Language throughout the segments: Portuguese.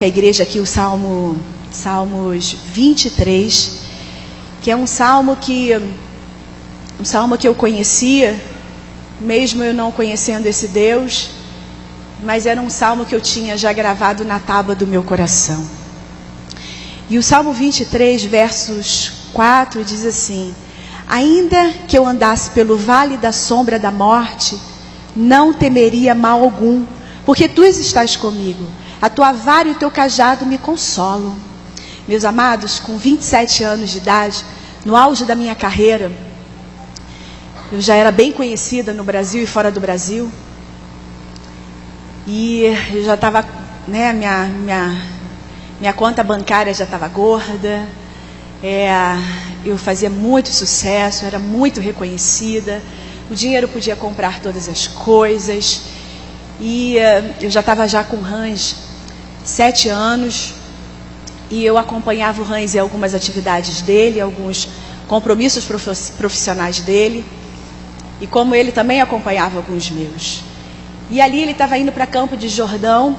A igreja aqui o Salmos 23, que é um salmo que eu conhecia, mesmo eu não conhecendo esse Deus, mas era um salmo que eu tinha já gravado na tábua do meu coração. E o Salmo 23, versos 4, diz assim: ainda que eu andasse pelo vale da sombra da morte, não temeria mal algum, porque tu estás comigo. A tua vara e o teu cajado me consolam. Meus amados, com 27 anos de idade, no auge da minha carreira, eu já era bem conhecida no Brasil e fora do Brasil. E eu já estava, né, minha conta bancária já estava gorda. Eu fazia muito sucesso, era muito reconhecida. O dinheiro podia comprar todas as coisas. E eu já estava já com o Hans 7 anos, e eu acompanhava o Hans em algumas atividades dele, alguns compromissos profissionais dele, e como ele também acompanhava alguns meus. E ali ele estava indo para Campo de Jordão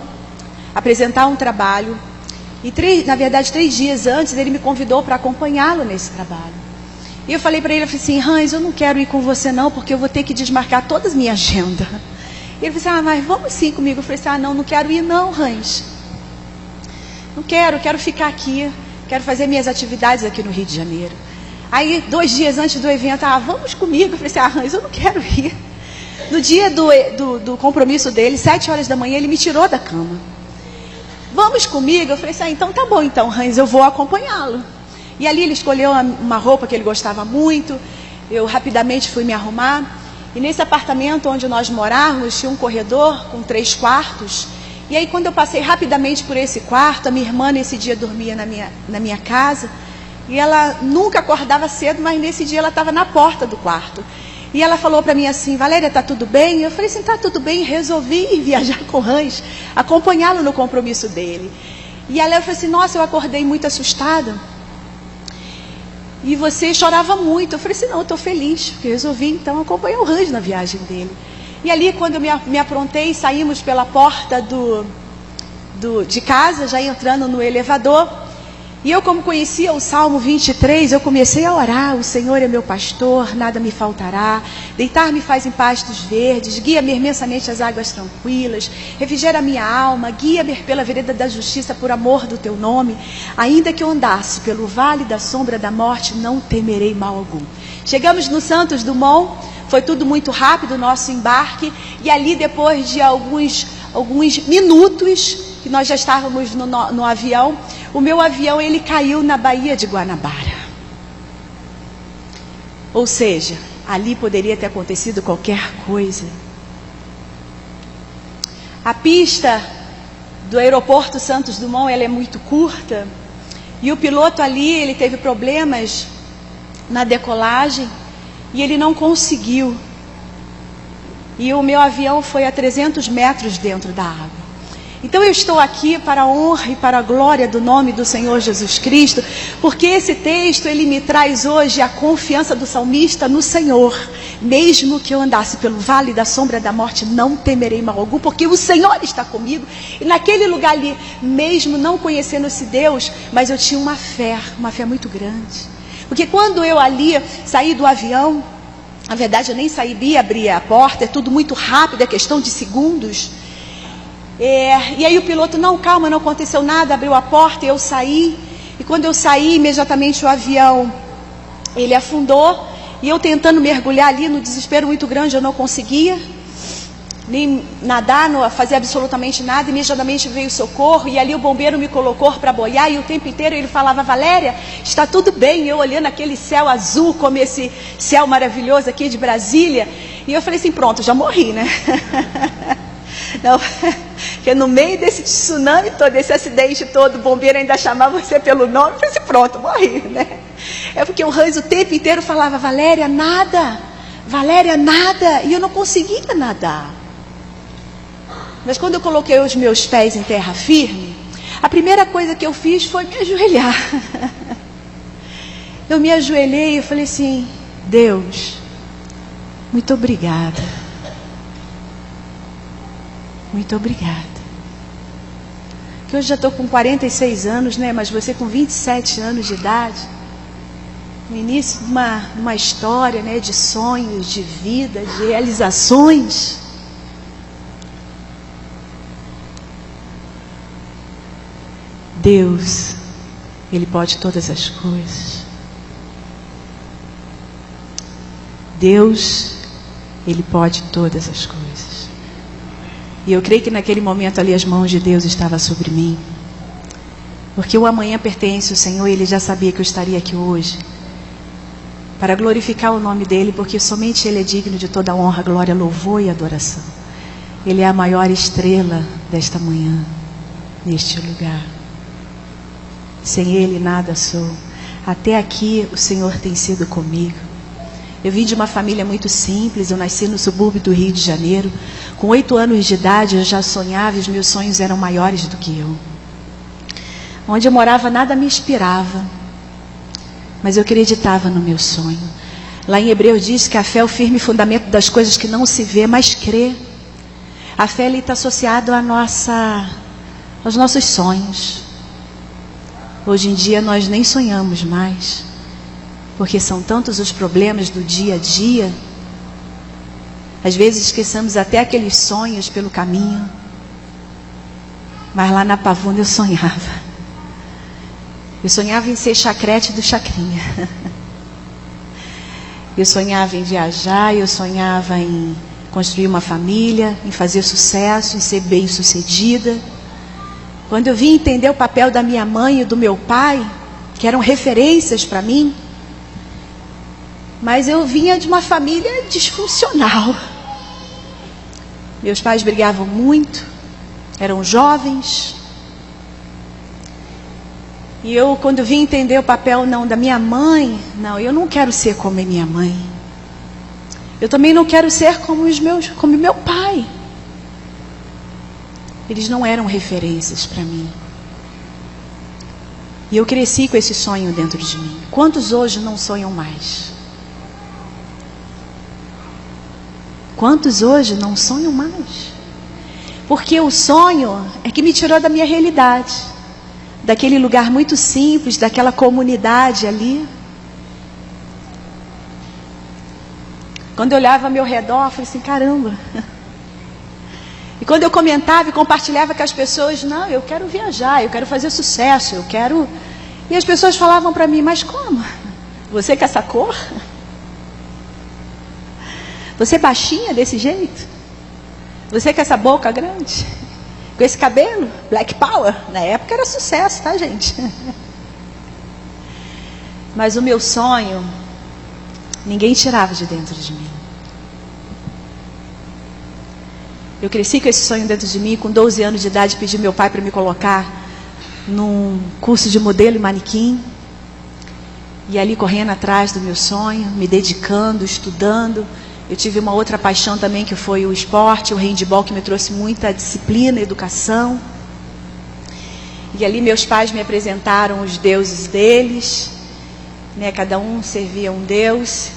apresentar um trabalho, e 3 dias antes ele me convidou para acompanhá-lo nesse trabalho. E eu falei para ele, assim: Hans, eu não quero ir com você não, porque eu vou ter que desmarcar toda a minha agenda. E ele falou assim: mas vamos sim comigo. Eu falei assim: não quero ir não, Hans. Não quero ficar aqui, quero fazer minhas atividades aqui no Rio de Janeiro. Aí 2 dias antes do evento, vamos comigo. Eu falei assim: Hans, eu não quero ir. No dia do compromisso dele, 7 horas da manhã, ele me tirou da cama. Vamos comigo? Eu falei assim: então tá bom então, Hans, eu vou acompanhá-lo. E ali ele escolheu uma roupa que ele gostava muito. Eu rapidamente fui me arrumar. E nesse apartamento onde nós morávamos, tinha um corredor com 3 quartos. E aí quando eu passei rapidamente por esse quarto, a minha irmã nesse dia dormia na minha casa. E ela nunca acordava cedo, mas nesse dia ela estava na porta do quarto. E ela falou para mim assim: Valéria, tá tudo bem? Eu falei assim: tá tudo bem. Resolvi viajar com o Hans, acompanhá-lo no compromisso dele. E ela falou assim: nossa, eu acordei muito assustada. E você chorava muito. Eu falei assim: não, eu estou feliz, porque eu resolvi então acompanhar o Hans na viagem dele. E ali quando eu me aprontei, saímos pela porta de casa, já entrando no elevador. E eu, como conhecia o Salmo 23, eu comecei a orar: o Senhor é meu pastor, nada me faltará. Deitar-me faz em pastos verdes, guia-me imensamente às águas tranquilas, refrigera a minha alma, guia-me pela vereda da justiça por amor do teu nome. Ainda que eu andasse pelo vale da sombra da morte, não temerei mal algum. Chegamos no Santos Dumont, foi tudo muito rápido o nosso embarque. E ali, depois de alguns minutos que nós já estávamos no avião, o meu avião ele caiu na Baía de Guanabara. Ou seja, ali poderia ter acontecido qualquer coisa. A pista do aeroporto Santos Dumont ela é muito curta, e o piloto ali ele teve problemas na decolagem e ele não conseguiu. E o meu avião foi a 300 metros dentro da água. Então eu estou aqui para a honra e para a glória do nome do Senhor Jesus Cristo, porque esse texto ele me traz hoje a confiança do salmista no Senhor. Mesmo que eu andasse pelo vale da sombra da morte, não temerei mal algum, porque o Senhor está comigo. E naquele lugar ali, mesmo não conhecendo esse Deus, mas eu tinha uma fé muito grande. Porque quando eu ali saí do avião, na verdade eu nem sabia abrir a porta, é tudo muito rápido, é questão de segundos. E aí o piloto: não, calma, não aconteceu nada, abriu a porta e eu saí. E quando eu saí, imediatamente o avião ele afundou. E eu tentando mergulhar ali, no desespero muito grande, eu não conseguia nem nadar, não fazer absolutamente nada. Imediatamente veio o socorro, e ali o bombeiro me colocou para boiar, e o tempo inteiro ele falava: Valéria, está tudo bem. Eu olhando aquele céu azul, como esse céu maravilhoso aqui de Brasília. E eu falei assim: pronto, já morri, né? Não, porque no meio desse tsunami todo, desse acidente todo, o bombeiro ainda chamava você pelo nome. Eu falei assim: pronto, morri, né? É porque o Hans o tempo inteiro falava: Valéria, nada, Valéria, nada. E eu não conseguia nadar. Mas quando eu coloquei os meus pés em terra firme, a primeira coisa que eu fiz foi me ajoelhar. Eu me ajoelhei e falei assim: Deus, muito obrigada. Muito obrigada. que hoje já estou com 46 anos, né? Mas você com 27 anos de idade, no início de uma história, né? De sonhos, de vida, de realizações. Deus, Ele pode todas as coisas. Deus, Ele pode todas as coisas. E eu creio que naquele momento ali as mãos de Deus estavam sobre mim. Porque o amanhã pertence ao Senhor e Ele já sabia que eu estaria aqui hoje. Para glorificar o nome dEle, porque somente Ele é digno de toda honra, glória, louvor e adoração. Ele é a maior estrela desta manhã, neste lugar. Sem Ele nada sou. Até aqui o Senhor tem sido comigo. Eu vim de uma família muito simples, eu nasci no subúrbio do Rio de Janeiro. Com 8 anos de idade eu já sonhava e os meus sonhos eram maiores do que eu. Onde eu morava nada me inspirava, mas eu acreditava no meu sonho. Lá em Hebreus diz que a fé é o firme fundamento das coisas que não se vê, mas crê. A fé está associada aos nossos sonhos. Hoje em dia nós nem sonhamos mais, porque são tantos os problemas do dia a dia. Às vezes esquecemos até aqueles sonhos pelo caminho. Mas lá na Pavuna eu sonhava. Eu sonhava em ser chacrete do Chacrinha. Eu sonhava em viajar, eu sonhava em construir uma família, em fazer sucesso, em ser bem-sucedida. Quando eu vim entender o papel da minha mãe e do meu pai, que eram referências para mim, mas eu vinha de uma família disfuncional. Meus pais brigavam muito, eram jovens. E eu, quando vim entender o papel da minha mãe, eu não quero ser como a minha mãe. Eu também não quero ser como meu pai. Eles não eram referências para mim. E eu cresci com esse sonho dentro de mim. Quantos hoje não sonham mais? Quantos hoje não sonham mais? Porque o sonho é que me tirou da minha realidade. Daquele lugar muito simples, daquela comunidade ali. Quando eu olhava ao meu redor, eu falei assim, caramba. E quando eu comentava e compartilhava com as pessoas, eu quero viajar, eu quero fazer sucesso, eu quero... E as pessoas falavam para mim, mas como? Você com essa cor? Você baixinha desse jeito? Você com essa boca grande? Com esse cabelo? Black Power? Na época era sucesso, tá, gente? Mas o meu sonho, ninguém tirava de dentro de mim. Eu cresci com esse sonho dentro de mim. Com 12 anos de idade, pedi meu pai para me colocar num curso de modelo e manequim. E ali correndo atrás do meu sonho, me dedicando, estudando. Eu tive uma outra paixão também, que foi o esporte, o handebol, que me trouxe muita disciplina, educação. E ali meus pais me apresentaram os deuses deles, né? Cada um servia um deus,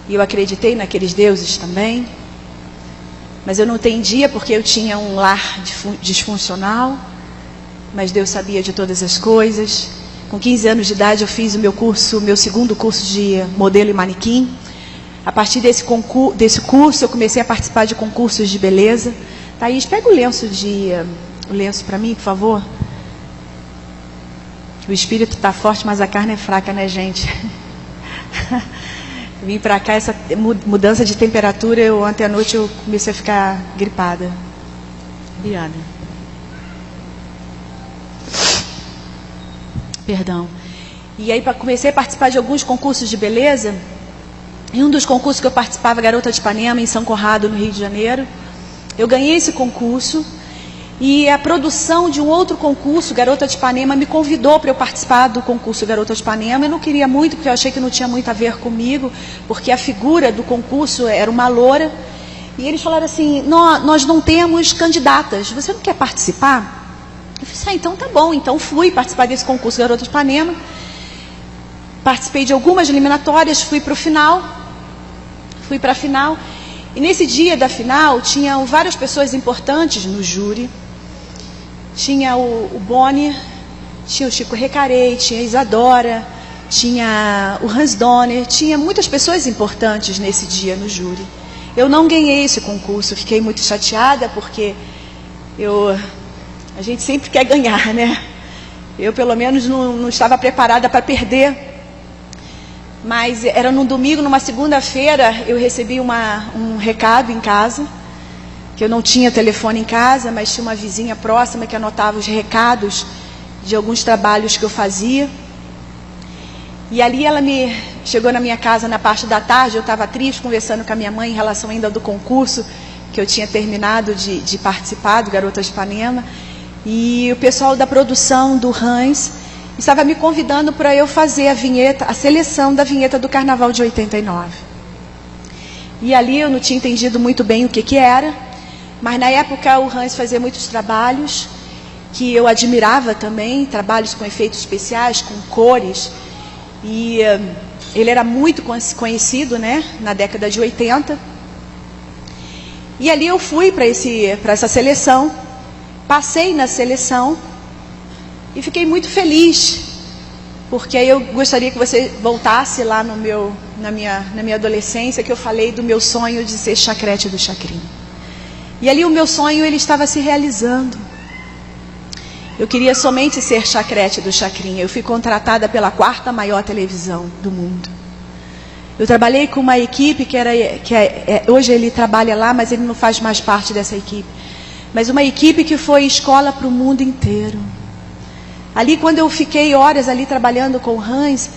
e eu acreditei naqueles deuses também. Mas eu não entendia porque eu tinha um lar disfuncional, mas Deus sabia de todas as coisas. Com 15 anos de idade eu fiz o meu segundo curso de modelo e manequim. A partir desse curso eu comecei a participar de concursos de beleza. Thaís, pega o lenço para mim, por favor. O espírito está forte, mas a carne é fraca, né, gente? Vim para cá, essa mudança de temperatura, ontem à noite eu comecei a ficar gripada. Obrigada. Perdão. E aí comecei a participar de alguns concursos de beleza. Em um dos concursos que eu participava, Garota de Ipanema, em São Conrado, no Rio de Janeiro, eu ganhei esse concurso. E a produção de um outro concurso, Garota de Ipanema, me convidou para eu participar do concurso Garota de Ipanema. Eu não queria muito, porque eu achei que não tinha muito a ver comigo, porque a figura do concurso era uma loura. E eles falaram assim, nós não temos candidatas, você não quer participar? Eu falei, então tá bom. Então fui participar desse concurso Garota de Ipanema. Participei de algumas eliminatórias, fui para a final. E nesse dia da final, tinham várias pessoas importantes no júri. tinha o Boni, tinha o Chico Recarey, tinha a Isadora, tinha o Hans Donner, tinha muitas pessoas importantes nesse dia no júri. Eu não ganhei esse concurso, fiquei muito chateada porque a gente sempre quer ganhar, né? Eu pelo menos não estava preparada para perder. Mas era num domingo, numa segunda-feira, eu recebi um recado em casa, que eu não tinha telefone em casa, mas tinha uma vizinha próxima que anotava os recados de alguns trabalhos que eu fazia. E ali ela chegou na minha casa na parte da tarde, eu estava triste, conversando com a minha mãe em relação ainda do concurso que eu tinha terminado de participar, do Garotas de Ipanema. E o pessoal da produção do Hans estava me convidando para eu fazer a seleção da vinheta do Carnaval de 89. E ali eu não tinha entendido muito bem o que era, mas na época o Hans fazia muitos trabalhos que eu admirava também, trabalhos com efeitos especiais, com cores, e ele era muito conhecido, né, na década de 80. E ali eu fui para essa seleção, passei na seleção e fiquei muito feliz, porque aí eu gostaria que você voltasse lá na minha adolescência, que eu falei do meu sonho de ser chacrete do Chacrinha. E ali o meu sonho ele estava se realizando. Eu queria somente ser chacrete do Chacrinha. Eu fui contratada pela 4ª maior televisão do mundo. Eu trabalhei com uma equipe hoje ele trabalha lá, mas ele não faz mais parte dessa equipe. Mas uma equipe que foi escola para o mundo inteiro. Ali, quando eu fiquei horas ali trabalhando com o Hans,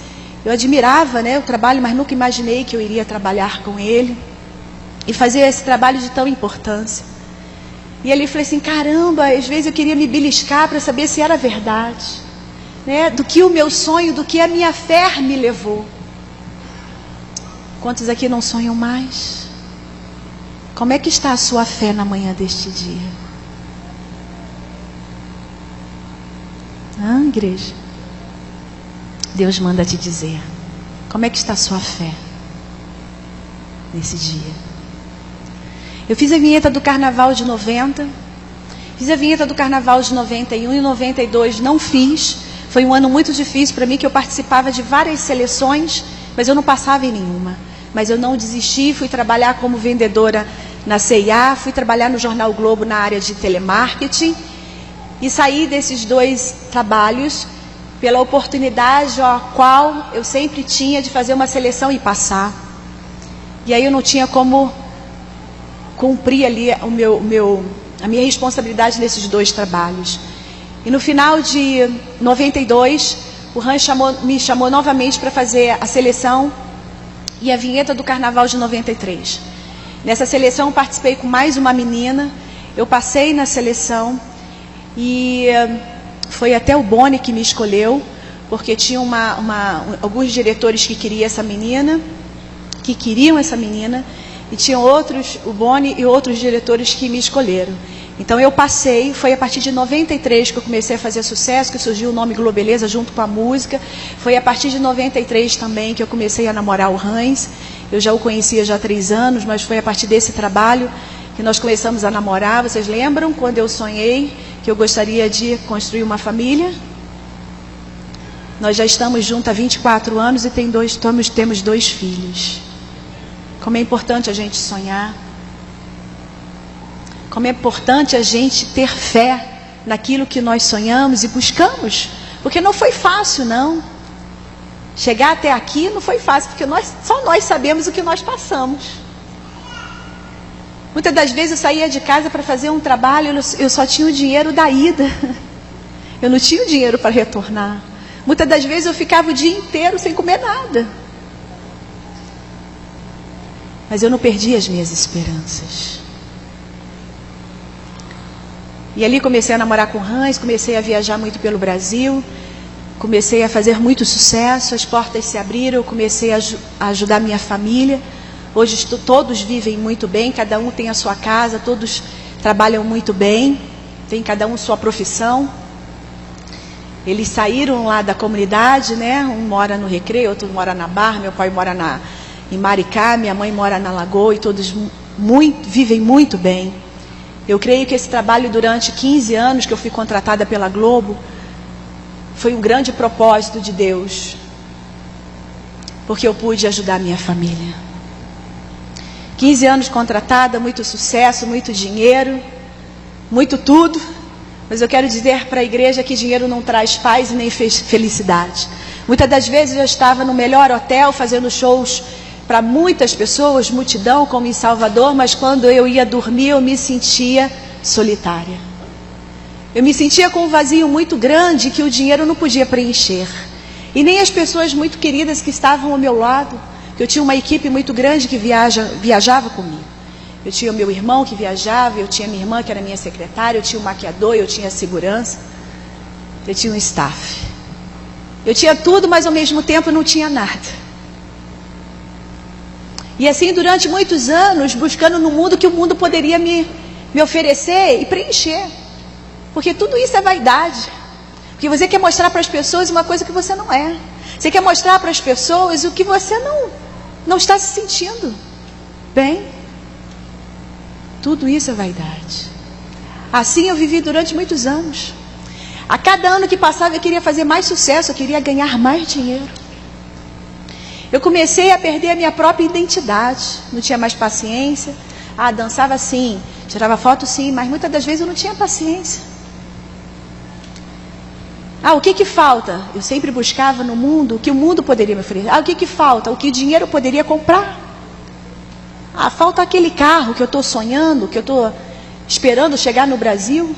eu admirava, né, o trabalho, mas nunca imaginei que eu iria trabalhar com ele e fazer esse trabalho de tão importância. E ali eu falei assim, caramba, às vezes eu queria me beliscar para saber se era verdade, né, do que o meu sonho, do que a minha fé me levou. Quantos aqui não sonham mais? Como é que está a sua fé na manhã deste dia? Igreja, Deus manda te dizer, como é que está a sua fé nesse dia? Eu fiz a vinheta do Carnaval de 90, fiz a vinheta do Carnaval de 91 e 92 não fiz. Foi um ano muito difícil para mim, que eu participava de várias seleções, mas eu não passava em nenhuma. Mas eu não desisti, fui trabalhar como vendedora na CIA, fui trabalhar no Jornal Globo na área de telemarketing e saí desses 2 trabalhos pela oportunidade a qual eu sempre tinha de fazer uma seleção e passar. E aí eu não tinha como cumprir ali a minha responsabilidade nesses 2 trabalhos. E no final de 92, o Hans me chamou novamente para fazer a seleção e a vinheta do Carnaval de 93. Nessa seleção eu participei com mais uma menina, eu passei na seleção e foi até o Boni que me escolheu, porque tinha alguns diretores que queriam essa menina, e tinham o Boni e outros diretores que me escolheram. Então eu passei, foi a partir de 93 que eu comecei a fazer sucesso, que surgiu o nome Globeleza junto com a música. Foi a partir de 93 também que eu comecei a namorar o Hans. Eu já o conhecia já há 3 anos, mas foi a partir desse trabalho que nós começamos a namorar. Vocês lembram quando eu sonhei que eu gostaria de construir uma família? Nós já estamos juntos há 24 anos e temos 2 filhos. Como é importante a gente sonhar. Como é importante a gente ter fé naquilo que nós sonhamos e buscamos. Porque não foi fácil, não. Chegar até aqui não foi fácil, porque só nós sabemos o que nós passamos. Muitas das vezes eu saía de casa para fazer um trabalho, eu só tinha o dinheiro da ida. Eu não tinha o dinheiro para retornar. Muitas das vezes eu ficava o dia inteiro sem comer nada. Mas eu não perdi as minhas esperanças. E ali comecei a namorar com o Hans, comecei a viajar muito pelo Brasil, comecei a fazer muito sucesso, as portas se abriram, eu comecei a ajudar minha família. Hoje todos vivem muito bem, cada um tem a sua casa, todos trabalham muito bem, tem cada um sua profissão. Eles saíram lá da comunidade, né? Um mora no Recreio, outro mora na Barra, meu pai mora em Maricá, minha mãe mora na Lagoa, e todos vivem muito bem. Eu creio que esse trabalho durante 15 anos que eu fui contratada pela Globo foi um grande propósito de Deus, porque eu pude ajudar minha família. 15 anos contratada, muito sucesso, muito dinheiro, muito tudo. Mas eu quero dizer para a igreja que dinheiro não traz paz e nem felicidade. Muitas das vezes eu estava no melhor hotel fazendo shows para muitas pessoas, multidão, como em Salvador, mas quando eu ia dormir eu me sentia solitária. Eu me sentia com um vazio muito grande que o dinheiro não podia preencher. E nem as pessoas muito queridas que estavam ao meu lado, que eu tinha uma equipe muito grande que viajava comigo. Eu tinha o meu irmão que viajava, eu tinha minha irmã que era minha secretária, eu tinha o maquiador, eu tinha a segurança, eu tinha um staff. Eu tinha tudo, mas ao mesmo tempo não tinha nada. E assim durante muitos anos, buscando no mundo que o mundo poderia me oferecer e preencher. Porque tudo isso é vaidade. Porque você quer mostrar para as pessoas uma coisa que você não é. Você quer mostrar para as pessoas o que você não está se sentindo bem. Tudo isso é vaidade. Assim eu vivi durante muitos anos. A cada ano que passava eu queria fazer mais sucesso, eu queria ganhar mais dinheiro. Eu comecei a perder a minha própria identidade. Não tinha mais paciência. Dançava sim, tirava foto sim, mas muitas das vezes eu não tinha paciência. O que falta? Eu sempre buscava no mundo o que o mundo poderia me oferecer. O que falta? O que o dinheiro poderia comprar. Falta aquele carro que eu estou sonhando, que eu estou esperando chegar no Brasil.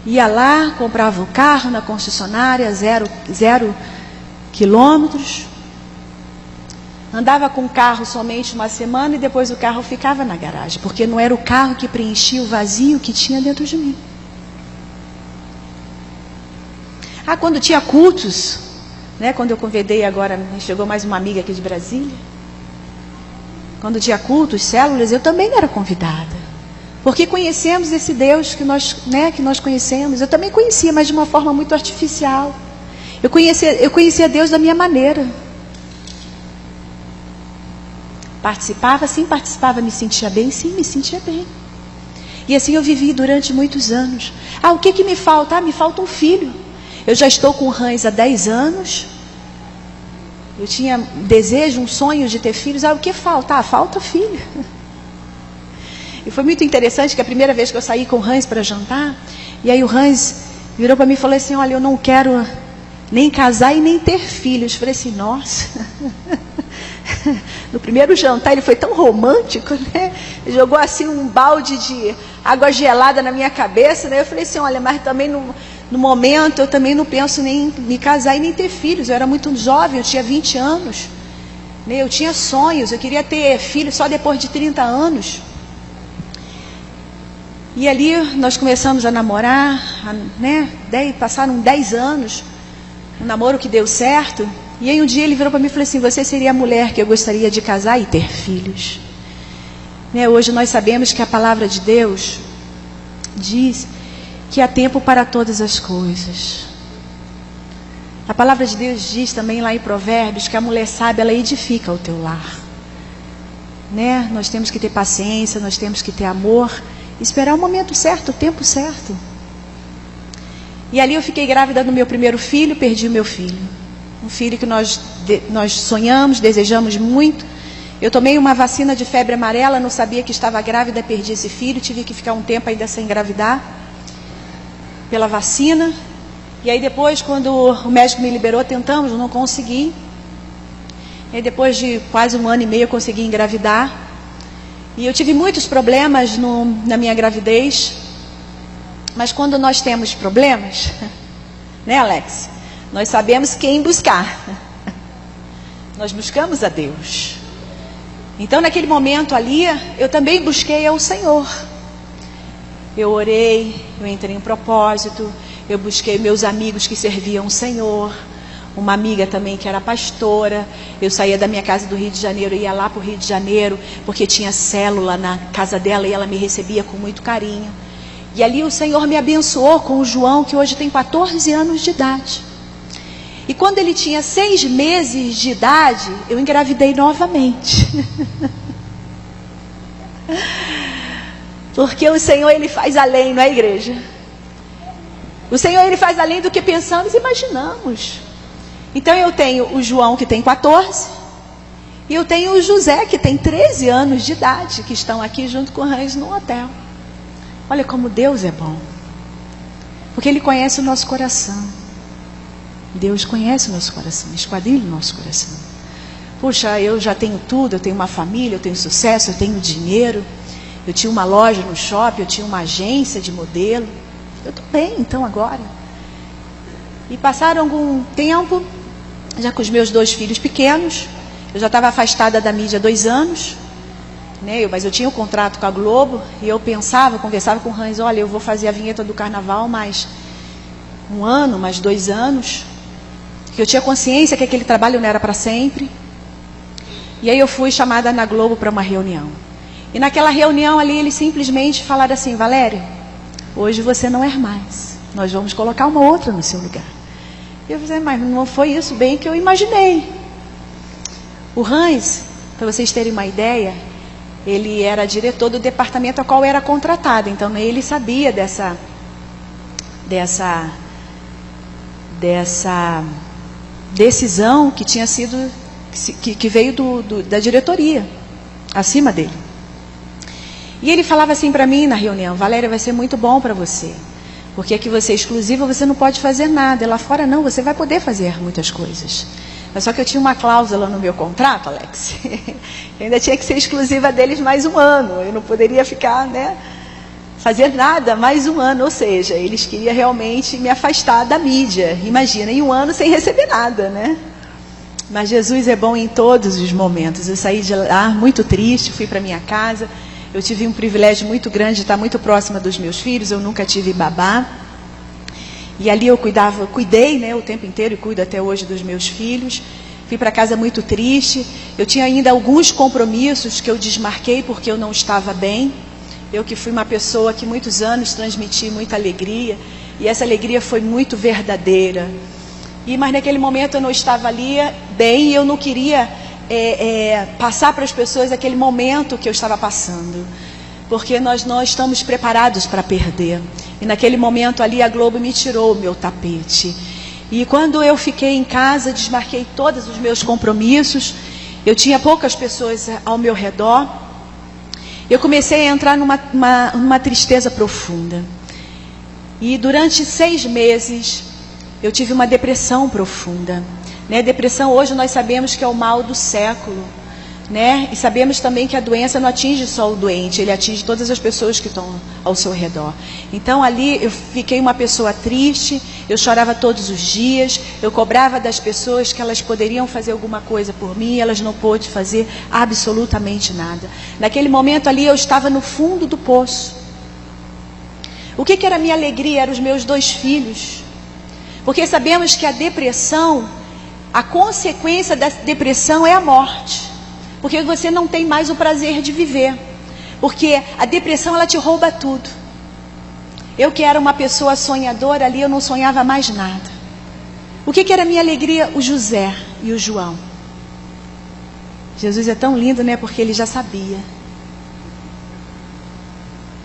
Ia lá, comprava o carro na concessionária, 0 quilômetros. Andava com o carro somente uma semana e depois o carro ficava na garagem, porque não era o carro que preenchia o vazio que tinha dentro de mim. Quando tinha cultos, né, quando eu convidei agora, chegou mais uma amiga aqui de Brasília. Quando tinha cultos, células, eu também era convidada. Porque conhecemos esse Deus que nós conhecemos. Eu também conhecia, mas de uma forma muito artificial. Eu conhecia Deus da minha maneira. Participava, sim, participava. Me sentia bem, sim, me sentia bem. E assim eu vivi durante muitos anos. O que me falta? Me falta um filho. Eu já estou com o Hans há 10 anos. Eu tinha um desejo, um sonho de ter filhos. O que falta? Falta filho. E foi muito interessante que a primeira vez que eu saí com o Hans para jantar, e aí o Hans virou para mim e falou assim, olha, eu não quero nem casar e nem ter filhos. Eu falei assim, nossa. No primeiro jantar ele foi tão romântico, né? Ele jogou assim um balde de água gelada na minha cabeça, né? Eu falei assim, olha, mas também no momento eu também não penso nem me casar e nem ter filhos. Eu era muito jovem, eu tinha 20 anos, né? Eu tinha sonhos, eu queria ter filhos só depois de 30 anos. E ali nós começamos a namorar, né? Passaram 10 anos, um namoro que deu certo. E aí um dia ele virou para mim e falou assim, você seria a mulher que eu gostaria de casar e ter filhos. Né? Hoje nós sabemos que a palavra de Deus diz que há tempo para todas as coisas. A palavra de Deus diz também lá em Provérbios que a mulher sábia, ela edifica o teu lar. Né? Nós temos que ter paciência, nós temos que ter amor, esperar o momento certo, o tempo certo. E ali eu fiquei grávida do meu primeiro filho, perdi o meu filho. Um filho que nós sonhamos, desejamos muito. Eu tomei uma vacina de febre amarela, não sabia que estava grávida, perdi esse filho, tive que ficar um tempo ainda sem engravidar pela vacina. E aí depois, quando o médico me liberou, tentamos, não consegui. E aí depois de quase 1 ano e meio eu consegui engravidar. E eu tive muitos problemas na minha gravidez. Mas quando nós temos problemas, né, Alex? Nós sabemos quem buscar. Nós buscamos a Deus. Então naquele momento ali, eu também busquei ao Senhor. Eu orei, eu entrei em propósito, eu busquei meus amigos que serviam o Senhor. Uma amiga também que era pastora. Eu saía da minha casa do Rio de Janeiro, ia lá para o Rio de Janeiro, porque tinha célula na casa dela e ela me recebia com muito carinho. E ali o Senhor me abençoou com o João, que hoje tem 14 anos de idade. E quando ele tinha 6 meses de idade, eu engravidei novamente. Porque o Senhor, Ele faz além, não é, igreja? O Senhor, Ele faz além do que pensamos e imaginamos. Então eu tenho o João, que tem 14, e eu tenho o José, que tem 13 anos de idade, que estão aqui junto com o Hans no hotel. Olha como Deus é bom. Porque Ele conhece o nosso coração. Deus conhece o nosso coração, esquadrilha o nosso coração. Puxa, eu já tenho tudo, eu tenho uma família, eu tenho sucesso, eu tenho dinheiro. Eu tinha uma loja no shopping, eu tinha uma agência de modelo. Eu estou bem, então, agora. E passaram algum tempo, já com os meus 2 filhos pequenos. Eu já estava afastada da mídia há 2 anos. Né? Mas eu tinha um contrato com a Globo. E eu conversava com o Hans, olha, eu vou fazer a vinheta do carnaval mais 1 ano, mais 2 anos. Que eu tinha consciência que aquele trabalho não era para sempre. E aí eu fui chamada na Globo para uma reunião. E naquela reunião ali, eles simplesmente falaram assim, Valéria, hoje você não é mais. Nós vamos colocar uma outra no seu lugar. E eu falei, mas não foi isso bem que eu imaginei. O Hans, para vocês terem uma ideia, ele era diretor do departamento ao qual era contratado. Então ele sabia dessa decisão que tinha sido, que veio da diretoria, acima dele. E ele falava assim para mim na reunião, Valéria, vai ser muito bom para você, porque aqui você é exclusiva, você não pode fazer nada, e lá fora não, você vai poder fazer muitas coisas. Mas só que eu tinha uma cláusula no meu contrato, Alex, eu ainda tinha que ser exclusiva deles mais 1 ano, eu não poderia ficar, né, fazer nada mais 1 ano, ou seja, eles queriam realmente me afastar da mídia, imagina, em 1 ano sem receber nada, né? Mas Jesus é bom em todos os momentos. Eu saí de lá muito triste, fui para minha casa. Eu tive um privilégio muito grande de estar muito próxima dos meus filhos. Eu nunca tive babá. E ali eu cuidei, né, o tempo inteiro e cuido até hoje dos meus filhos. Fui para casa muito triste. Eu tinha ainda alguns compromissos que eu desmarquei porque eu não estava bem. Eu que fui uma pessoa que muitos anos transmiti muita alegria. E essa alegria foi muito verdadeira. Mas naquele momento eu não estava ali bem e eu não queria passar para as pessoas aquele momento que eu estava passando. Porque nós não estamos preparados para perder. E naquele momento ali a Globo me tirou o meu tapete. E quando eu fiquei em casa, desmarquei todos os meus compromissos. Eu tinha poucas pessoas ao meu redor. Eu comecei a entrar numa tristeza profunda. E durante 6 meses... eu tive uma depressão profunda, né? Depressão hoje nós sabemos que é o mal do século, né? E sabemos também que a doença não atinge só o doente, ele atinge todas as pessoas que estão ao seu redor. Então ali eu fiquei uma pessoa triste, eu chorava todos os dias, eu cobrava das pessoas que elas poderiam fazer alguma coisa por mim, elas não pôde fazer absolutamente nada. Naquele momento ali eu estava no fundo do poço. O que era a minha alegria? Eram os meus 2 filhos. Porque sabemos que a depressão, a consequência da depressão é a morte. Porque você não tem mais o prazer de viver. Porque a depressão, ela te rouba tudo. Eu que era uma pessoa sonhadora ali, eu não sonhava mais nada. O que era a minha alegria? O José e o João. Jesus é tão lindo, né? Porque ele já sabia.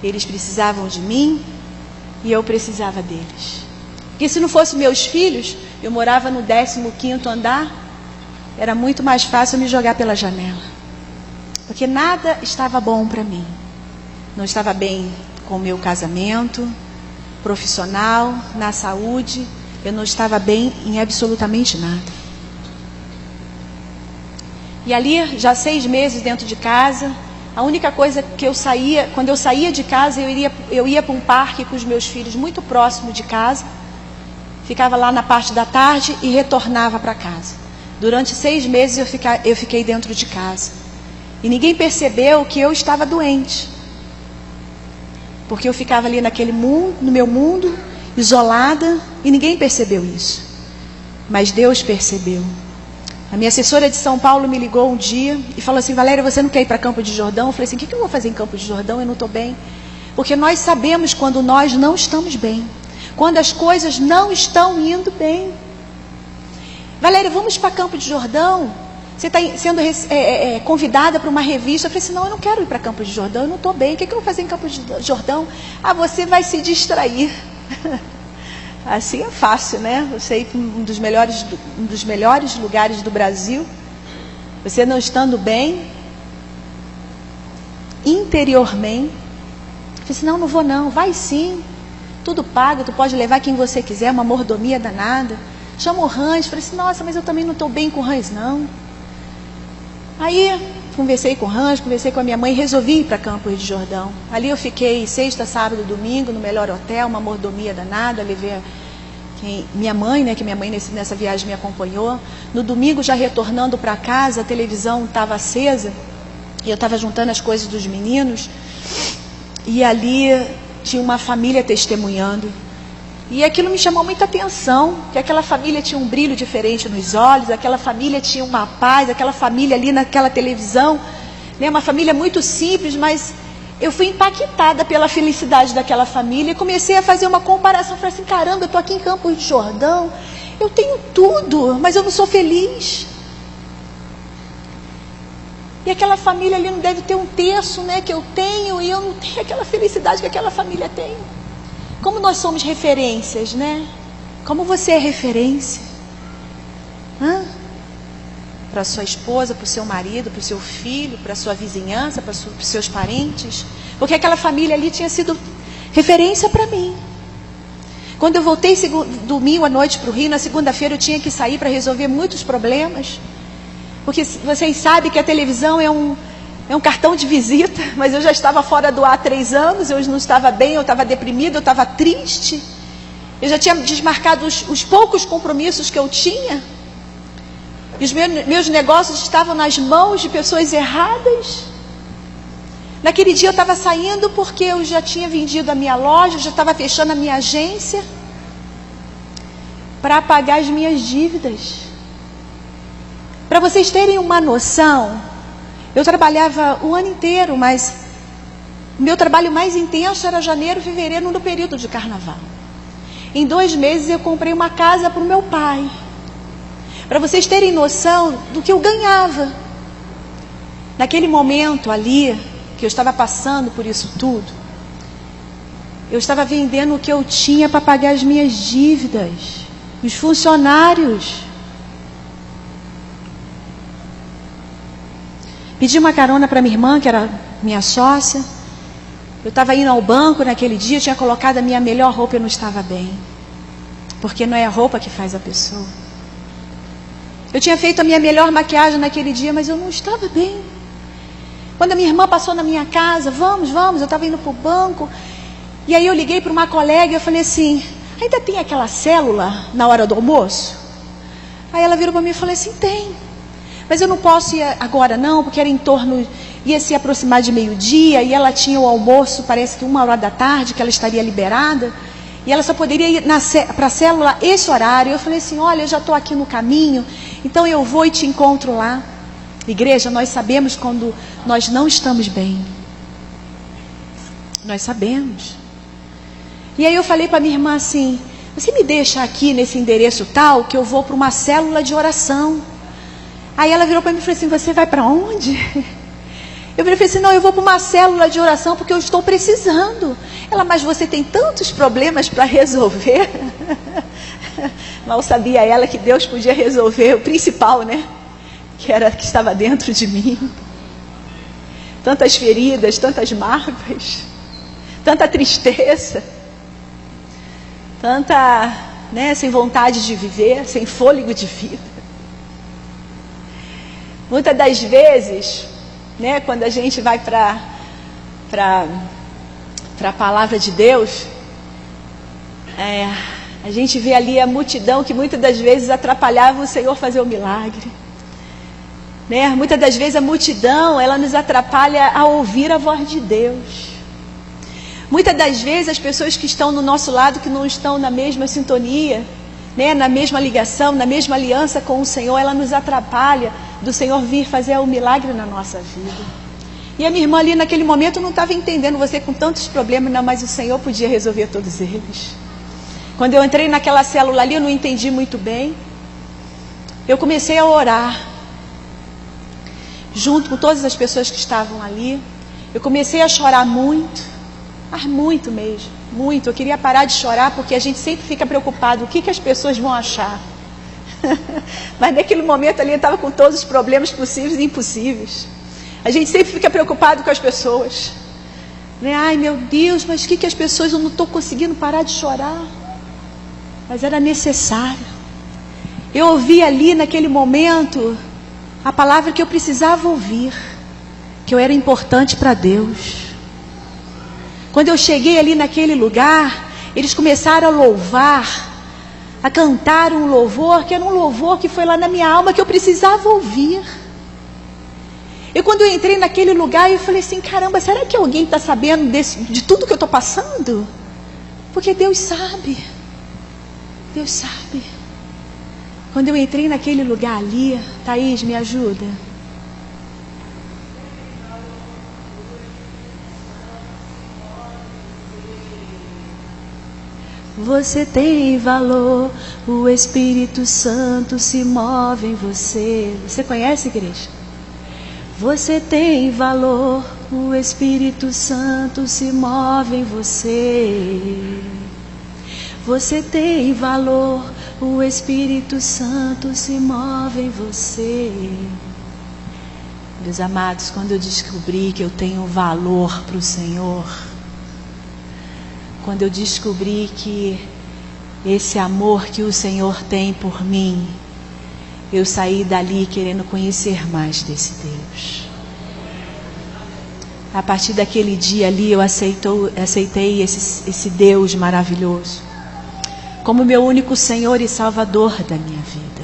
Eles precisavam de mim e eu precisava deles. Porque se não fossem meus filhos, eu morava no 15º andar, era muito mais fácil me jogar pela janela. Porque nada estava bom para mim. Não estava bem com o meu casamento, profissional, na saúde. Eu não estava bem em absolutamente nada. E ali, já 6 meses dentro de casa, a única coisa que eu saía, quando eu saía de casa, eu ia para um parque com os meus filhos muito próximo de casa. Ficava lá na parte da tarde e retornava para casa. Durante 6 meses eu fiquei dentro de casa. E ninguém percebeu que eu estava doente. Porque eu ficava ali naquele mundo, no meu mundo, isolada, e ninguém percebeu isso. Mas Deus percebeu. A minha assessora de São Paulo me ligou um dia e falou assim, Valéria, você não quer ir para Campo de Jordão? Eu falei assim, o que eu vou fazer em Campo de Jordão? Eu não estou bem. Porque nós sabemos quando nós não estamos bem. Quando as coisas não estão indo bem. Valéria, vamos para Campo de Jordão? Você está sendo convidada para uma revista. Eu falei assim, não, eu não quero ir para Campos do Jordão, eu não estou bem. O que eu vou fazer em Campos do Jordão? Ah, você vai se distrair. Assim é fácil, né? Você ir para um dos melhores lugares do Brasil, você não estando bem, interiormente. Eu falei assim, não vou não. Vai sim, tudo pago, tu pode levar quem você quiser, uma mordomia danada. Chama o Hans. Falei assim, nossa, mas eu também não estou bem com o Hans, não. Aí conversei com o Hans, conversei com a minha mãe, resolvi ir para Campos do Jordão. Ali eu fiquei sexta, sábado, domingo no melhor hotel, uma mordomia danada, levei minha mãe, né, que minha mãe nessa viagem me acompanhou. No domingo, já retornando para casa, a televisão estava acesa e eu estava juntando as coisas dos meninos e ali tinha uma família testemunhando. E aquilo me chamou muita atenção, que aquela família tinha um brilho diferente nos olhos, aquela família tinha uma paz, aquela família ali naquela televisão, né, uma família muito simples, mas eu fui impactada pela felicidade daquela família e comecei a fazer uma comparação. Falei assim, caramba, eu estou aqui em Campos do Jordão, eu tenho tudo, mas eu não sou feliz. E aquela família ali não deve ter um terço, né, que eu tenho, e eu não tenho aquela felicidade que aquela família tem. Como nós somos referências, né? Como você é referência? Para sua esposa, para o seu marido, para o seu filho, para a sua vizinhança, para os seus parentes. Porque aquela família ali tinha sido referência para mim. Quando eu voltei domingo à noite para o Rio, na segunda-feira eu tinha que sair para resolver muitos problemas. Porque vocês sabem que a televisão é um cartão de visita, mas eu já estava fora do ar há 3 anos, eu não estava bem, eu estava deprimida, eu estava triste. Eu já tinha desmarcado os poucos compromissos que eu tinha. E os meus negócios estavam nas mãos de pessoas erradas. Naquele dia eu estava saindo porque eu já tinha vendido a minha loja, já estava fechando a minha agência para pagar as minhas dívidas. Para vocês terem uma noção, eu trabalhava o ano inteiro, mas o meu trabalho mais intenso era janeiro, fevereiro, no período de carnaval. Em 2 meses eu comprei uma casa para o meu pai. Para vocês terem noção do que eu ganhava. Naquele momento ali, que eu estava passando por isso tudo, eu estava vendendo o que eu tinha para pagar as minhas dívidas, os funcionários. Pedi uma carona para minha irmã, que era minha sócia. Eu estava indo ao banco naquele dia, eu tinha colocado a minha melhor roupa e eu não estava bem. Porque não é a roupa que faz a pessoa. Eu tinha feito a minha melhor maquiagem naquele dia, mas eu não estava bem. Quando a minha irmã passou na minha casa, vamos, eu estava indo para o banco. E aí eu liguei para uma colega e eu falei assim, ainda tem aquela célula na hora do almoço? Aí ela virou para mim e falou assim, tem. Mas eu não posso ir agora não, porque era ia se aproximar de meio-dia, e ela tinha o almoço, parece que 13h, que ela estaria liberada, e ela só poderia ir para a célula esse horário. Eu falei assim, olha, eu já estou aqui no caminho, então eu vou e te encontro lá. Igreja, nós sabemos quando nós não estamos bem. Nós sabemos. E aí eu falei para minha irmã assim, você me deixa aqui nesse endereço tal, que eu vou para uma célula de oração. Aí ela virou para mim e falou assim, você vai para onde? Eu falei assim, não, eu vou para uma célula de oração porque eu estou precisando. Ela, mas você tem tantos problemas para resolver. Mal sabia ela que Deus podia resolver o principal, né? Que estava dentro de mim. Tantas feridas, tantas mágoas, tanta tristeza, tanta, né, sem vontade de viver, sem fôlego de vida. Muitas das vezes, né, quando a gente vai para a palavra de Deus, a gente vê ali a multidão que muitas das vezes atrapalhava o Senhor fazer o milagre. Né? Muitas das vezes a multidão, ela nos atrapalha a ouvir a voz de Deus. Muitas das vezes as pessoas que estão no nosso lado, que não estão na mesma sintonia, né, na mesma ligação, na mesma aliança com o Senhor, ela nos atrapalha do Senhor vir fazer o milagre na nossa vida. E a minha irmã ali naquele momento não estava entendendo, você com tantos problemas, não, mas o Senhor podia resolver todos eles. Quando eu entrei naquela célula ali, eu não entendi muito bem. Eu comecei a orar. junto com todas as pessoas que estavam ali. Eu comecei a chorar muito, mas muito mesmo, muito. Eu queria parar de chorar porque a gente sempre fica preocupado, o que as pessoas vão achar. Mas naquele momento ali eu estava com todos os problemas possíveis e impossíveis. A gente sempre fica preocupado com as pessoas, né? Ai meu Deus, mas o que as pessoas, eu não estou conseguindo parar de chorar. Mas era necessário. Eu ouvi ali naquele momento a palavra que eu precisava ouvir, que eu era importante para Deus. Quando eu cheguei ali naquele lugar, eles começaram a louvar, a cantar um louvor, que era um louvor que foi lá na minha alma, que eu precisava ouvir. E quando eu entrei naquele lugar, eu falei assim, caramba, será que alguém está sabendo de tudo que eu estou passando? Porque Deus sabe. Deus sabe. Quando eu entrei naquele lugar ali, Thaís, me ajuda. Você tem valor, o Espírito Santo se move em você. Você conhece, igreja? Você tem valor, o Espírito Santo se move em você. Você tem valor, o Espírito Santo se move em você. Meus amados, quando eu descobri que eu tenho valor para o Senhor, quando eu descobri que esse amor que o Senhor tem por mim, eu saí dali querendo conhecer mais desse Deus. A partir daquele dia ali eu aceitei esse Deus maravilhoso como meu único Senhor e Salvador da minha vida.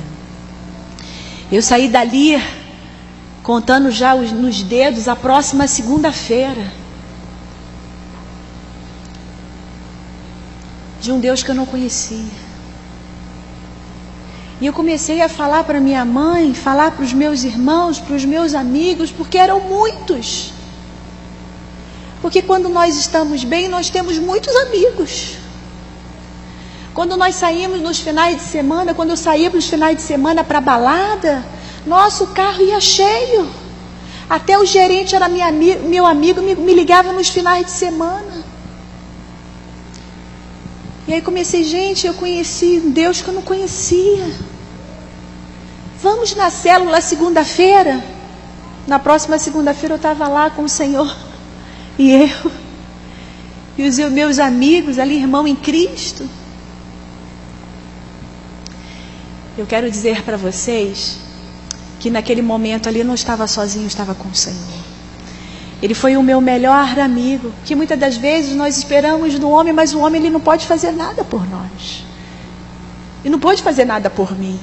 Eu saí dali contando já nos dedos a próxima segunda-feira de um Deus que eu não conhecia. E eu comecei a falar para minha mãe, falar para os meus irmãos, para os meus amigos, porque eram muitos. Porque quando nós estamos bem, nós temos muitos amigos. Quando nós saímos nos finais de semana, quando eu saía nos finais de semana para a balada, nosso carro ia cheio. Até o gerente era meu amigo, me ligava nos finais de semana. E aí comecei, gente, eu conheci um Deus que eu não conhecia. Vamos na célula segunda-feira. Na próxima segunda-feira eu estava lá com o Senhor. E eu. E os meus amigos ali, irmão em Cristo. Eu quero dizer para vocês que naquele momento ali eu não estava sozinho, eu estava com o Senhor. Ele foi o meu melhor amigo, que muitas das vezes nós esperamos no homem, mas o homem ele não pode fazer nada por nós. Ele não pode fazer nada por mim.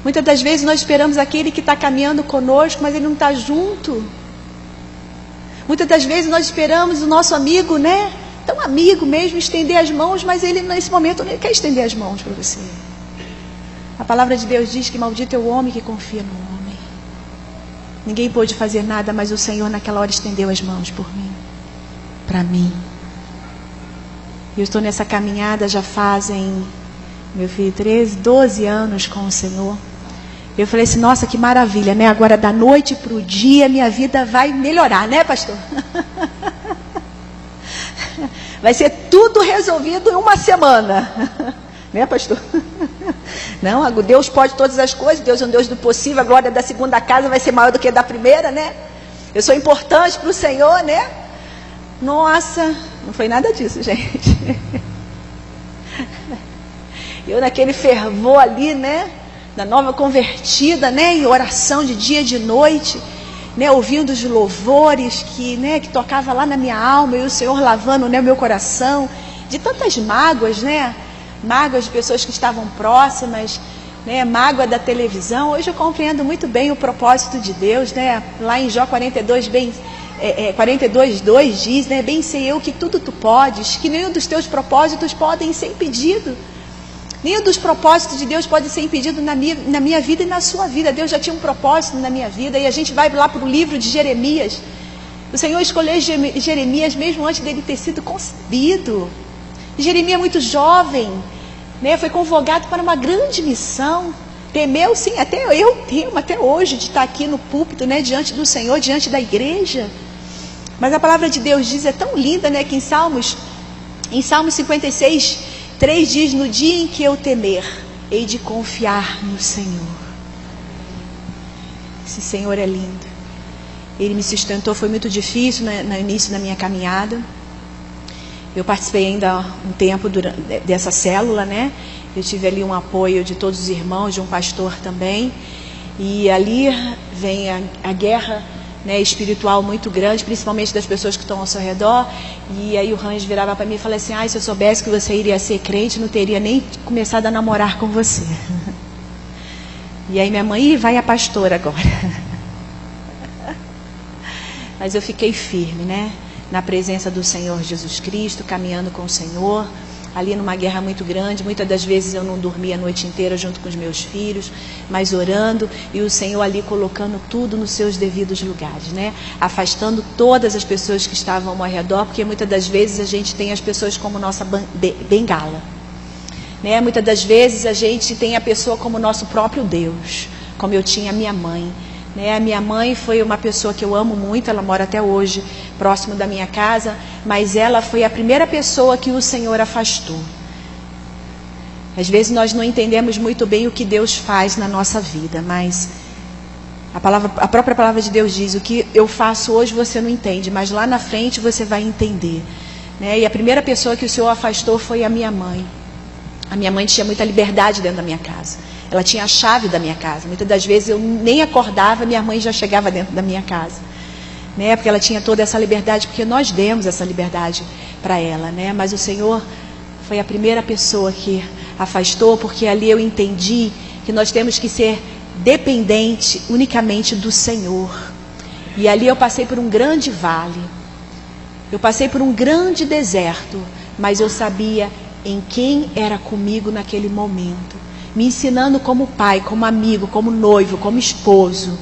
Muitas das vezes nós esperamos aquele que está caminhando conosco, mas ele não está junto. Muitas das vezes nós esperamos o nosso amigo, né? Tão amigo mesmo, estender as mãos, mas ele nesse momento não quer estender as mãos para você. A palavra de Deus diz que maldito é o homem que confia no homem. Ninguém pôde fazer nada, mas o Senhor naquela hora estendeu as mãos por mim, para mim. Eu estou nessa caminhada já fazem, meu filho, 12 anos com o Senhor. Eu falei assim, nossa, que maravilha, né? Agora da noite para o dia minha vida vai melhorar, né, pastor? Vai ser tudo resolvido em uma semana. Né, pastor? Não, Deus pode todas as coisas, Deus é um Deus do possível, a glória da segunda casa vai ser maior do que a da primeira, né? Eu sou importante para o Senhor, né? Nossa, não foi nada disso, gente. Eu naquele fervor ali, né? Da nova convertida, né? Em oração de dia e de noite, né? Ouvindo os louvores que tocava lá na minha alma, e o Senhor lavando, né, o meu coração, de tantas mágoas, né? Mágoas de pessoas que estavam próximas, né? Mágoa da televisão. Hoje eu compreendo muito bem o propósito de Deus, né? Lá em Jó 42:2 diz, né? Bem sei eu que tudo tu podes, que nenhum dos teus propósitos podem ser impedido. Nenhum dos propósitos de Deus pode ser impedido na minha vida e na sua vida. Deus já tinha um propósito na minha vida. E a gente vai lá para o livro de Jeremias. O Senhor escolheu Jeremias mesmo antes dele ter sido concebido. Jeremias muito jovem, né, foi convocado para uma grande missão. temeu, sim, até eu temo até hoje de estar aqui no púlpito, né, diante do Senhor, diante da igreja. Mas a palavra de Deus diz, é tão linda, né, que em Salmos 56, 3 diz: no dia em que eu temer, hei de confiar no Senhor. Esse Senhor é lindo. Ele me sustentou, foi muito difícil no início da minha caminhada. Eu participei ainda um tempo dessa célula, né? Eu tive ali um apoio de todos os irmãos, de um pastor também. E ali vem a guerra, né, espiritual muito grande, principalmente das pessoas que estão ao seu redor. E aí o Hans virava para mim e falava assim: se eu soubesse que você iria ser crente, não teria nem começado a namorar com você. E aí minha mãe, vai a pastora agora. Mas eu fiquei firme, né, na presença do Senhor Jesus Cristo, caminhando com o Senhor, ali numa guerra muito grande. Muitas das vezes eu não dormia a noite inteira junto com os meus filhos, mas orando, e o Senhor ali colocando tudo nos seus devidos lugares, né? Afastando todas as pessoas que estavam ao redor, porque muitas das vezes a gente tem as pessoas como nossa bengala, né? Muitas das vezes a gente tem a pessoa como nosso próprio Deus, como eu tinha a minha mãe. A minha mãe foi uma pessoa que eu amo muito, ela mora até hoje próximo da minha casa, mas ela foi a primeira pessoa que o Senhor afastou. Às vezes nós não entendemos muito bem o que Deus faz na nossa vida, mas a própria palavra de Deus diz: o que eu faço hoje você não entende, mas lá na frente você vai entender, né? E a primeira pessoa que o Senhor afastou foi a minha mãe. A minha mãe tinha muita liberdade dentro da minha casa. Ela tinha a chave da minha casa. Muitas das vezes eu nem acordava, minha mãe já chegava dentro da minha casa, né? Porque ela tinha toda essa liberdade, porque nós demos essa liberdade para ela, né? Mas o Senhor foi a primeira pessoa que afastou, porque ali eu entendi que nós temos que ser dependente unicamente do Senhor. E ali eu passei por um grande vale, eu passei por um grande deserto, mas eu sabia em quem era comigo naquele momento, me ensinando como pai, como amigo, como noivo, como esposo.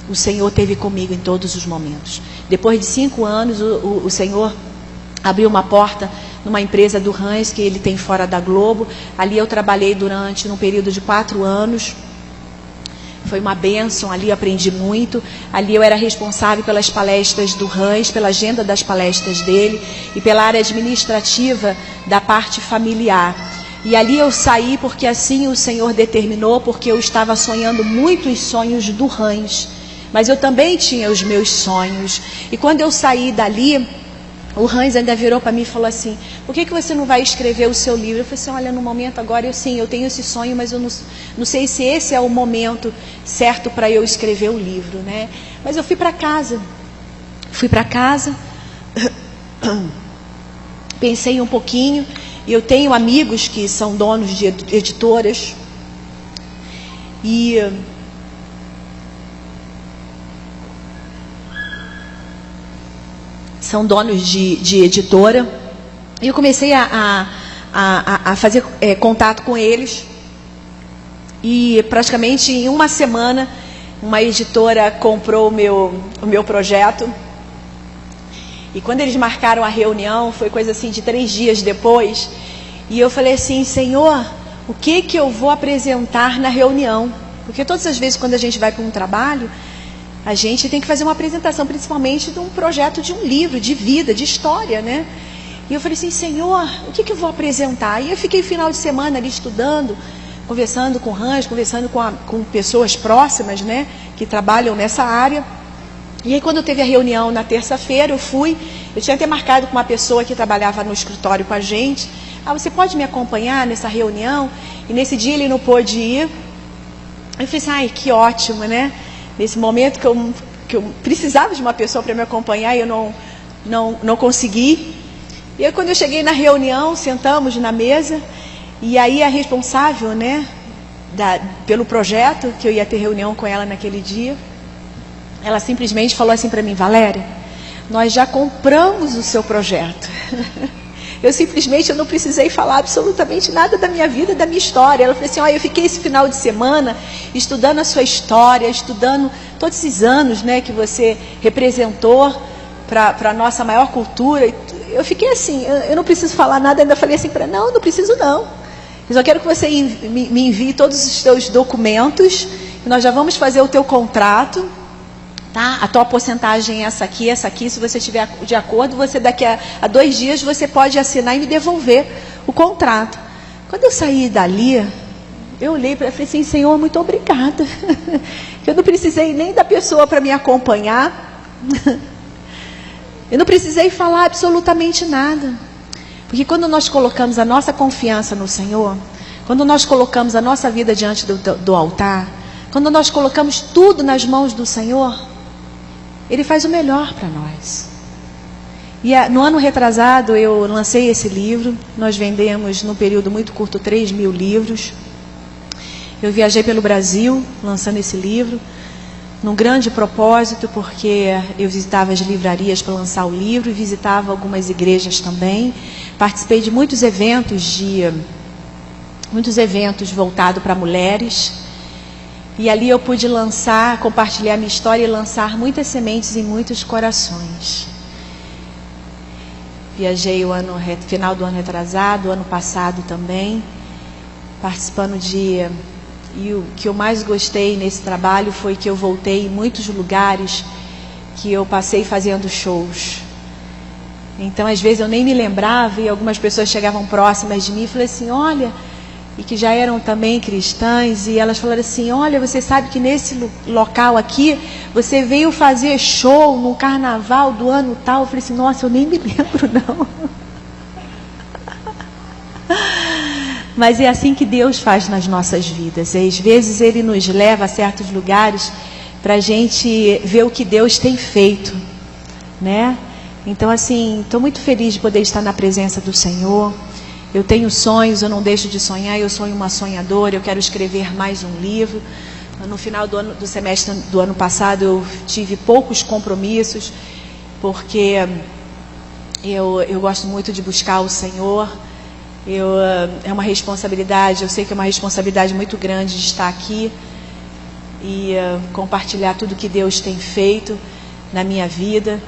O Senhor esteve comigo em todos os momentos. Depois de 5 anos, o Senhor abriu uma porta numa empresa do Hans, que ele tem fora da Globo. Ali eu trabalhei num período de 4 anos. Foi uma bênção, ali eu aprendi muito. Ali eu era responsável pelas palestras do Hans, pela agenda das palestras dele e pela área administrativa da parte familiar. E ali eu saí porque assim o Senhor determinou, porque eu estava sonhando muitos sonhos do Hans, mas eu também tinha os meus sonhos. E quando eu saí dali, o Hans ainda virou para mim e falou assim: por que você não vai escrever o seu livro? Eu falei assim: olha, no momento agora eu tenho esse sonho, mas eu não sei se esse é o momento certo para eu escrever o livro, né? Mas eu fui para casa, pensei um pouquinho, e eu tenho amigos que são donos de editoras, e são donos de editora, e eu comecei a fazer contato com eles, e praticamente em uma semana uma editora comprou o meu projeto. E quando eles marcaram a reunião, foi coisa assim de 3 dias depois, e eu falei assim: Senhor, o que eu vou apresentar na reunião? Porque todas as vezes quando a gente vai para um trabalho, a gente tem que fazer uma apresentação, principalmente de um projeto, de um livro, de vida, de história, né? E eu falei assim: Senhor, o que eu vou apresentar? E eu fiquei o final de semana ali estudando, conversando com o Hans, conversando com pessoas próximas, né, que trabalham nessa área. E aí quando teve a reunião na terça-feira, eu tinha até marcado com uma pessoa que trabalhava no escritório com a gente: você pode me acompanhar nessa reunião? E nesse dia ele não pôde ir. Eu falei assim: que ótimo, né? Nesse momento que eu precisava de uma pessoa para me acompanhar, e eu não consegui. E aí quando eu cheguei na reunião, sentamos na mesa, e aí a responsável, né, pelo projeto, que eu ia ter reunião com ela naquele dia, ela simplesmente falou assim para mim: Valéria, nós já compramos o seu projeto. Eu não precisei falar absolutamente nada da minha vida, da minha história. Ela falou assim: eu fiquei esse final de semana estudando a sua história, estudando todos esses anos, né, que você representou para a nossa maior cultura. Eu fiquei assim, eu não preciso falar nada. Ainda falei assim para ela: não preciso não. Eu só quero que você me envie todos os seus documentos, e nós já vamos fazer o teu contrato, tá? A tua porcentagem é essa aqui. Se você estiver de acordo, você daqui a 2 dias você pode assinar e me devolver o contrato. Quando eu saí dali, eu olhei para ele e falei assim: Senhor, muito obrigada. Eu não precisei nem da pessoa para me acompanhar. Eu não precisei falar absolutamente nada. Porque quando nós colocamos a nossa confiança no Senhor, quando nós colocamos a nossa vida diante do altar, quando nós colocamos tudo nas mãos do Senhor, Ele faz o melhor para nós. E no ano retrasado eu lancei esse livro. Nós vendemos num período muito curto 3.000 livros. Eu viajei pelo Brasil lançando esse livro, num grande propósito, porque eu visitava as livrarias para lançar o livro e visitava algumas igrejas também. Participei de muitos eventos voltados para mulheres. E ali eu pude compartilhar a minha história e lançar muitas sementes em muitos corações. Viajei final do ano retrasado, ano passado também, participando E o que eu mais gostei nesse trabalho foi que eu voltei em muitos lugares que eu passei fazendo shows. Então, às vezes eu nem me lembrava e algumas pessoas chegavam próximas de mim e falaram assim: olha, e que já eram também cristãs, e elas falaram assim: olha, você sabe que nesse local aqui, você veio fazer show no carnaval do ano tal. Eu falei assim: nossa, eu nem me lembro não. Mas é assim que Deus faz nas nossas vidas. E às vezes Ele nos leva a certos lugares para a gente ver o que Deus tem feito, né? Então, assim, estou muito feliz de poder estar na presença do Senhor. Eu tenho sonhos, eu não deixo de sonhar. Eu sou uma sonhadora, eu quero escrever mais um livro. No final do semestre do ano passado eu tive poucos compromissos, porque eu gosto muito de buscar o Senhor. É uma responsabilidade, eu sei que é uma responsabilidade muito grande de estar aqui e compartilhar tudo que Deus tem feito na minha vida.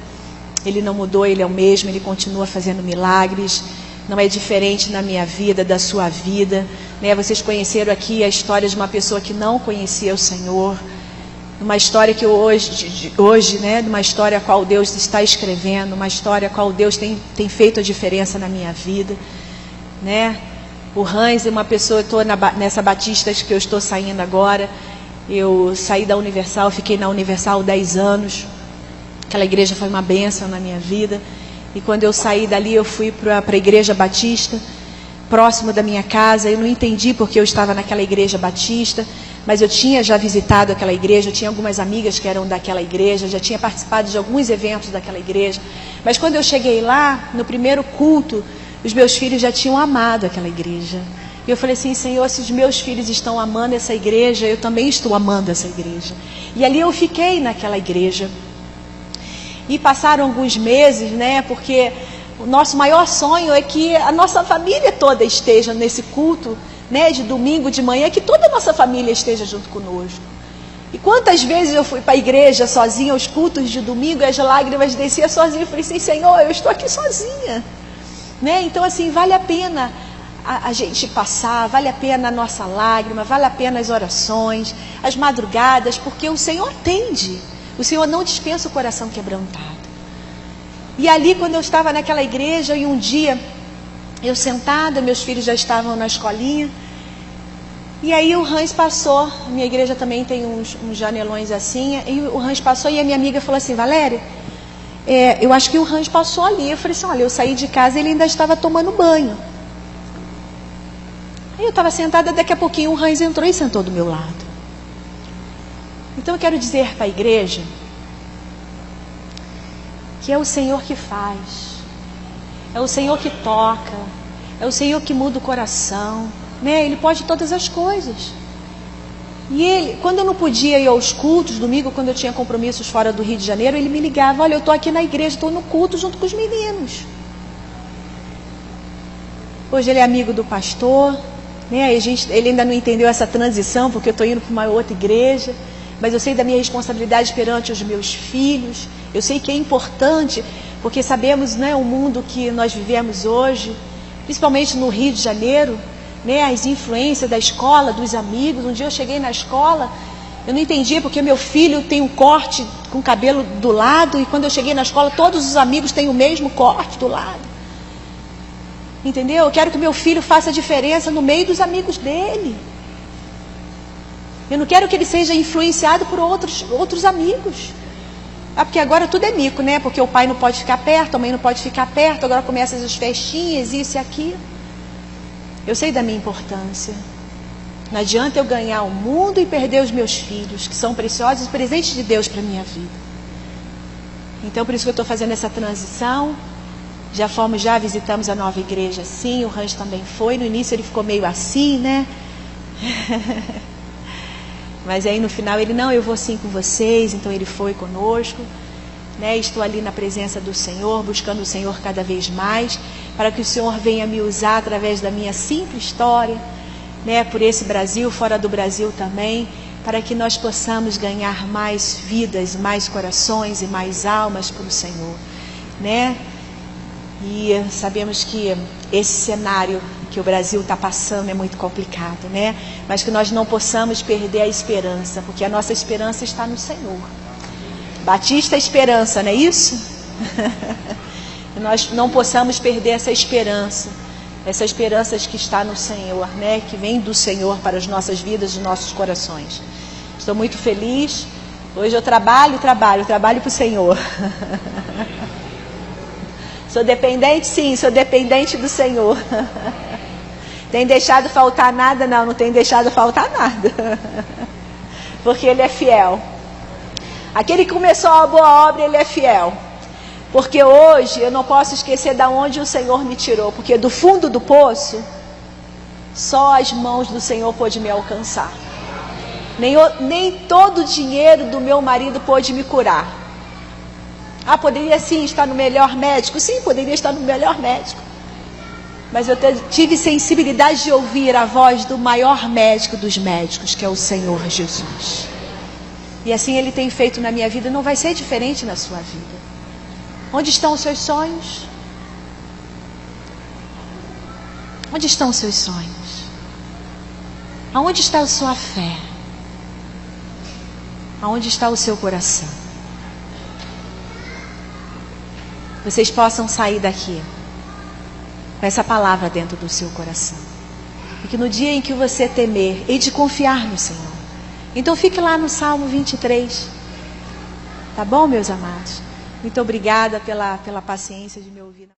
Ele não mudou, Ele é o mesmo, Ele continua fazendo milagres. Não é diferente na minha vida, da sua vida, né? Vocês conheceram aqui a história de uma pessoa que não conhecia o Senhor, uma história que hoje, né? Uma história a qual Deus está escrevendo, uma história a qual Deus tem feito a diferença na minha vida, né? O Hans é uma pessoa, eu estou nessa Batista que eu estou saindo agora. Eu saí da Universal, fiquei na Universal 10 anos. Aquela igreja foi uma bênção na minha vida. E quando eu saí dali, eu fui para a Igreja Batista, próximo da minha casa. Eu não entendi porque eu estava naquela Igreja Batista, mas eu tinha já visitado aquela igreja, eu tinha algumas amigas que eram daquela igreja, já tinha participado de alguns eventos daquela igreja. Mas quando eu cheguei lá, no primeiro culto, os meus filhos já tinham amado aquela igreja. E eu falei assim: Senhor, se os meus filhos estão amando essa igreja, eu também estou amando essa igreja. E ali eu fiquei naquela igreja. E passaram alguns meses, né? Porque o nosso maior sonho é que a nossa família toda esteja nesse culto, né? De domingo de manhã, que toda a nossa família esteja junto conosco. E quantas vezes eu fui para a igreja sozinha, aos cultos de domingo, e as lágrimas desciam sozinha. Eu falei assim: Senhor, eu estou aqui sozinha. Né? Então, assim, vale a pena a gente passar, vale a pena a nossa lágrima, vale a pena as orações, as madrugadas, porque o Senhor atende. O Senhor não dispensa o coração quebrantado. E ali, quando eu estava naquela igreja, e um dia, eu sentada, meus filhos já estavam na escolinha, e aí o Hans passou. Minha igreja também tem uns janelões assim, e o Hans passou, e a minha amiga falou assim: Valéria, eu acho que o Hans passou ali. Eu falei assim: olha, eu saí de casa e ele ainda estava tomando banho. Aí eu estava sentada, daqui a pouquinho o Hans entrou e sentou do meu lado. Então eu quero dizer para a igreja que é o Senhor que faz, é o Senhor que toca, é o Senhor que muda o coração, né? Ele pode todas as coisas. E ele, quando eu não podia ir aos cultos, domingo, quando eu tinha compromissos fora do Rio de Janeiro, ele me ligava: olha, eu estou aqui na igreja, estou no culto junto com os meninos. Hoje ele é amigo do pastor, né? Ele ainda não entendeu essa transição, porque eu estou indo para uma outra igreja, mas eu sei da minha responsabilidade perante os meus filhos. Eu sei que é importante, porque sabemos, né, o mundo que nós vivemos hoje, principalmente no Rio de Janeiro, né? As influências da escola, dos amigos. Um dia eu cheguei na escola, eu não entendia porque meu filho tem um corte com cabelo do lado, e quando eu cheguei na escola, todos os amigos têm o mesmo corte do lado. Entendeu? Eu quero que meu filho faça diferença no meio dos amigos dele. Eu não quero que ele seja influenciado por outros amigos. Ah, porque agora tudo é mico, né? Porque o pai não pode ficar perto, a mãe não pode ficar perto, agora começam as festinhas, isso e aquilo. Eu sei da minha importância. Não adianta eu ganhar o mundo e perder os meus filhos, que são preciosos e presentes de Deus para a minha vida. Então, por isso que eu estou fazendo essa transição. Já visitamos a nova igreja, sim, o Rancho também foi. No início ele ficou meio assim, né? Mas aí no final ele, não, eu vou sim com vocês. Então ele foi conosco, né? Estou ali na presença do Senhor, buscando o Senhor cada vez mais, para que o Senhor venha me usar através da minha simples história, né? Por esse Brasil, fora do Brasil também, para que nós possamos ganhar mais vidas, mais corações e mais almas para o Senhor, né? E sabemos que esse cenário que o Brasil está passando é muito complicado, né? Mas que nós não possamos perder a esperança, porque a nossa esperança está no Senhor. Batista Esperança, não é isso? Que nós não possamos perder essa esperança que está no Senhor, né? Que vem do Senhor para as nossas vidas e nossos corações. Estou muito feliz. Hoje eu trabalho para o Senhor. Sou dependente? Sim, sou dependente do Senhor. Tem deixado faltar nada? Não tem deixado faltar nada. Porque Ele é fiel. Aquele que começou a boa obra, Ele é fiel. Porque hoje eu não posso esquecer de onde o Senhor me tirou. Porque do fundo do poço, só as mãos do Senhor pôde me alcançar. Nem todo o dinheiro do meu marido pôde me curar. Ah, poderia sim estar no melhor médico? Sim, poderia estar no melhor médico. Mas eu tive sensibilidade de ouvir a voz do maior médico dos médicos, que é o Senhor Jesus. E assim Ele tem feito na minha vida, não vai ser diferente na sua vida. Onde estão os seus sonhos? Onde estão os seus sonhos? Aonde está a sua fé? Aonde está o seu coração? Vocês possam sair daqui com essa palavra dentro do seu coração. E que no dia em que você temer, e de confiar no Senhor. Então fique lá no Salmo 23. Tá bom, meus amados? Muito obrigada pela paciência de me ouvir.